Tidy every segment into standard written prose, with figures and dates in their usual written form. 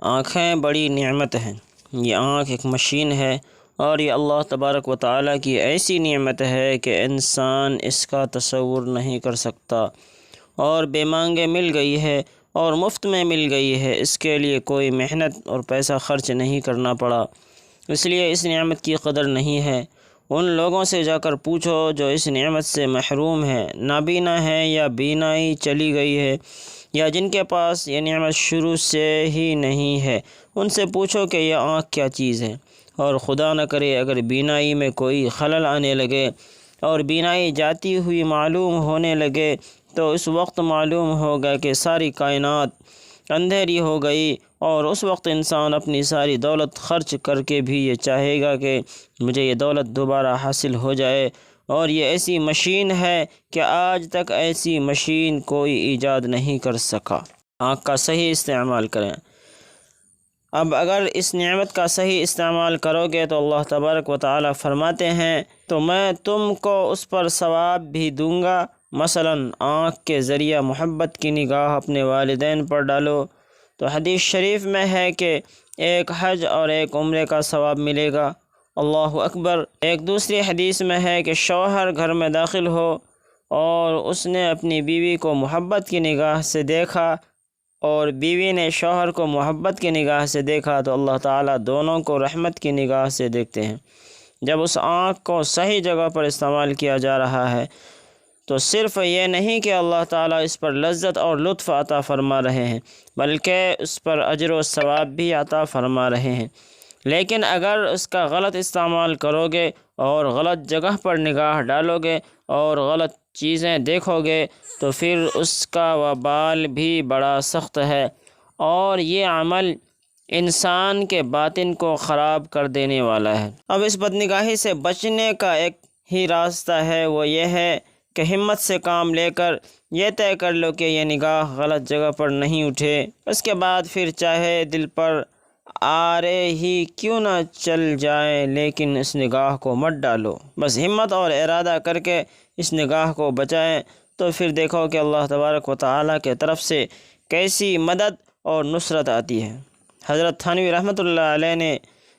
آنکھیں بڑی نعمت ہیں۔ یہ آنکھ ایک مشین ہے اور یہ اللہ تبارک و تعالیٰ کی ایسی نعمت ہے کہ انسان اس کا تصور نہیں کر سکتا، اور بے مانگے مل گئی ہے اور مفت میں مل گئی ہے۔ اس کے لیے کوئی محنت اور پیسہ خرچ نہیں کرنا پڑا، اس لیے اس نعمت کی قدر نہیں ہے۔ ان لوگوں سے جا کر پوچھو جو اس نعمت سے محروم ہیں، نابینا ہیں یا بینائی چلی گئی ہے، یا جن کے پاس یہ نعمت شروع سے ہی نہیں ہے، ان سے پوچھو کہ یہ آنکھ کیا چیز ہے۔ اور خدا نہ کرے اگر بینائی میں کوئی خلل آنے لگے اور بینائی جاتی ہوئی معلوم ہونے لگے تو اس وقت معلوم ہوگا کہ ساری کائنات اندھیری ہو گئی، اور اس وقت انسان اپنی ساری دولت خرچ کر کے بھی یہ چاہے گا کہ مجھے یہ دولت دوبارہ حاصل ہو جائے، اور یہ ایسی مشین ہے کہ آج تک ایسی مشین کوئی ایجاد نہیں کر سکا۔ آنکھ کا صحیح استعمال کریں۔ اب اگر اس نعمت کا صحیح استعمال کرو گے تو اللہ تبارک و تعالیٰ فرماتے ہیں تو میں تم کو اس پر ثواب بھی دوں گا۔ مثلا آنکھ کے ذریعہ محبت کی نگاہ اپنے والدین پر ڈالو تو حدیث شریف میں ہے کہ ایک حج اور ایک عمرے کا ثواب ملے گا۔ اللہ اکبر۔ ایک دوسری حدیث میں ہے کہ شوہر گھر میں داخل ہو اور اس نے اپنی بیوی کو محبت کی نگاہ سے دیکھا اور بیوی نے شوہر کو محبت کی نگاہ سے دیکھا تو اللہ تعالیٰ دونوں کو رحمت کی نگاہ سے دیکھتے ہیں۔ جب اس آنکھ کو صحیح جگہ پر استعمال کیا جا رہا ہے تو صرف یہ نہیں کہ اللہ تعالیٰ اس پر لذت اور لطف عطا فرما رہے ہیں بلکہ اس پر اجر و ثواب بھی عطا فرما رہے ہیں۔ لیکن اگر اس کا غلط استعمال کرو گے اور غلط جگہ پر نگاہ ڈالو گے اور غلط چیزیں دیکھو گے تو پھر اس کا وبال بھی بڑا سخت ہے، اور یہ عمل انسان کے باطن کو خراب کر دینے والا ہے۔ اب اس بدنگاہی سے بچنے کا ایک ہی راستہ ہے، وہ یہ ہے کہ ہمت سے کام لے کر یہ طے کر لو کہ یہ نگاہ غلط جگہ پر نہیں اٹھے۔ اس کے بعد پھر چاہے دل پر آرے ہی کیوں نہ چل جائے لیکن اس نگاہ کو مت ڈالو۔ بس ہمت اور ارادہ کر کے اس نگاہ کو بچائیں تو پھر دیکھو کہ اللہ تبارک و تعالیٰ کے طرف سے کیسی مدد اور نصرت آتی ہے۔ حضرت تھانوی رحمۃ اللہ علیہ نے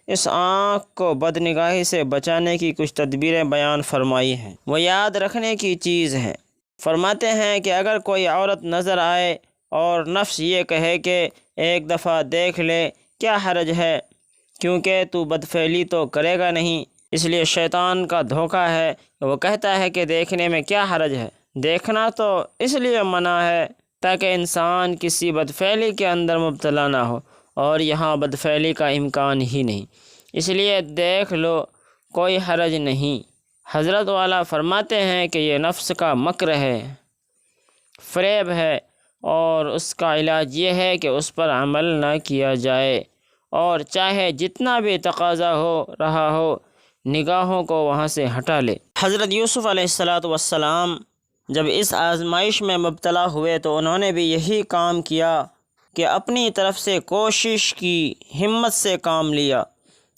اس آنکھ کو بدنگاہی سے بچانے کی کچھ تدبیریں بیان فرمائی ہیں، وہ یاد رکھنے کی چیز ہے۔ فرماتے ہیں کہ اگر کوئی عورت نظر آئے اور نفس یہ کہے کہ ایک دفعہ دیکھ لے، کیا حرج ہے، کیونکہ تو بدفعلی تو کرے گا نہیں۔ اس لیے شیطان کا دھوکہ ہے، وہ کہتا ہے کہ دیکھنے میں کیا حرج ہے۔ دیکھنا تو اس لیے منع ہے تاکہ انسان کسی بدفعلی کے اندر مبتلا نہ ہو، اور یہاں بدفعلی کا امکان ہی نہیں، اس لیے دیکھ لو، کوئی حرج نہیں۔ حضرت والا فرماتے ہیں کہ یہ نفس کا مکر ہے، فریب ہے، اور اس کا علاج یہ ہے کہ اس پر عمل نہ کیا جائے، اور چاہے جتنا بھی تقاضا ہو رہا ہو نگاہوں کو وہاں سے ہٹا لے۔ حضرت یوسف علیہ السلام جب اس آزمائش میں مبتلا ہوئے تو انہوں نے بھی یہی کام کیا کہ اپنی طرف سے کوشش کی، ہمت سے کام لیا۔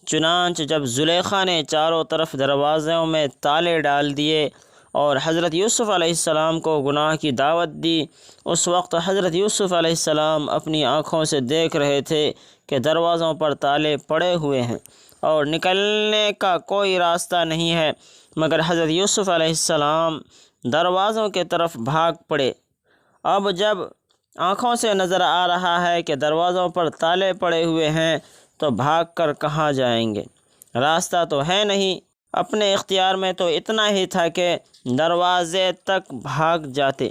چنانچہ جب زلیخا نے چاروں طرف دروازوں میں تالے ڈال دیے اور حضرت یوسف علیہ السلام کو گناہ کی دعوت دی، اس وقت حضرت یوسف علیہ السلام اپنی آنکھوں سے دیکھ رہے تھے کہ دروازوں پر تالے پڑے ہوئے ہیں اور نکلنے کا کوئی راستہ نہیں ہے، مگر حضرت یوسف علیہ السلام دروازوں کے طرف بھاگ پڑے۔ اب جب آنکھوں سے نظر آ رہا ہے کہ دروازوں پر تالے پڑے ہوئے ہیں تو بھاگ کر کہاں جائیں گے، راستہ تو ہے نہیں۔ اپنے اختیار میں تو اتنا ہی تھا کہ دروازے تک بھاگ جاتے۔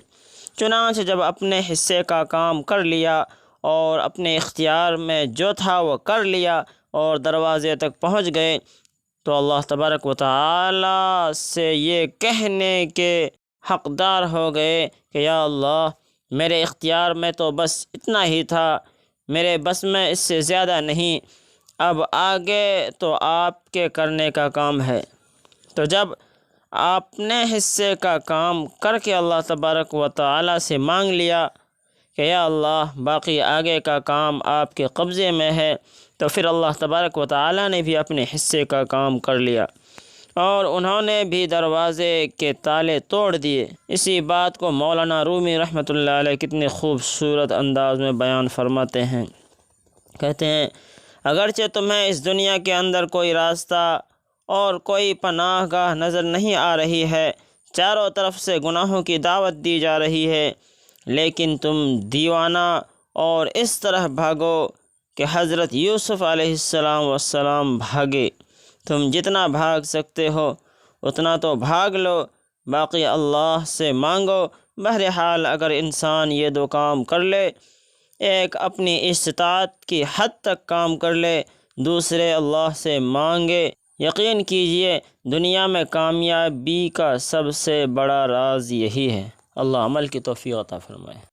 چنانچہ جب اپنے حصے کا کام کر لیا اور اپنے اختیار میں جو تھا وہ کر لیا اور دروازے تک پہنچ گئے تو اللہ تبارک و تعالیٰ سے یہ کہنے کے حقدار ہو گئے کہ یا اللہ، میرے اختیار میں تو بس اتنا ہی تھا، میرے بس میں اس سے زیادہ نہیں، اب آگے تو آپ کے کرنے کا کام ہے۔ تو جب آپ نے حصے کا کام کر کے اللہ تبارک و تعالیٰ سے مانگ لیا کہ یا اللہ باقی آگے کا کام آپ کے قبضے میں ہے، تو پھر اللہ تبارک و تعالیٰ نے بھی اپنے حصے کا کام کر لیا اور انہوں نے بھی دروازے کے تالے توڑ دیے۔ اسی بات کو مولانا رومی رحمۃ اللہ علیہ کتنے خوبصورت انداز میں بیان فرماتے ہیں۔ کہتے ہیں اگرچہ تمہیں اس دنیا کے اندر کوئی راستہ اور کوئی پناہ گاہ نظر نہیں آ رہی ہے، چاروں طرف سے گناہوں کی دعوت دی جا رہی ہے، لیکن تم دیوانہ اور اس طرح بھاگو کہ حضرت یوسف علیہ السلام بھاگے۔ تم جتنا بھاگ سکتے ہو اتنا تو بھاگ لو، باقی اللہ سے مانگو۔ بہرحال اگر انسان یہ دو کام کر لے، ایک اپنی استطاعت کی حد تک کام کر لے، دوسرے اللہ سے مانگے، یقین کیجئے دنیا میں کامیابی کا سب سے بڑا راز یہی ہے۔ اللہ عمل کی توفیق عطا فرمائے۔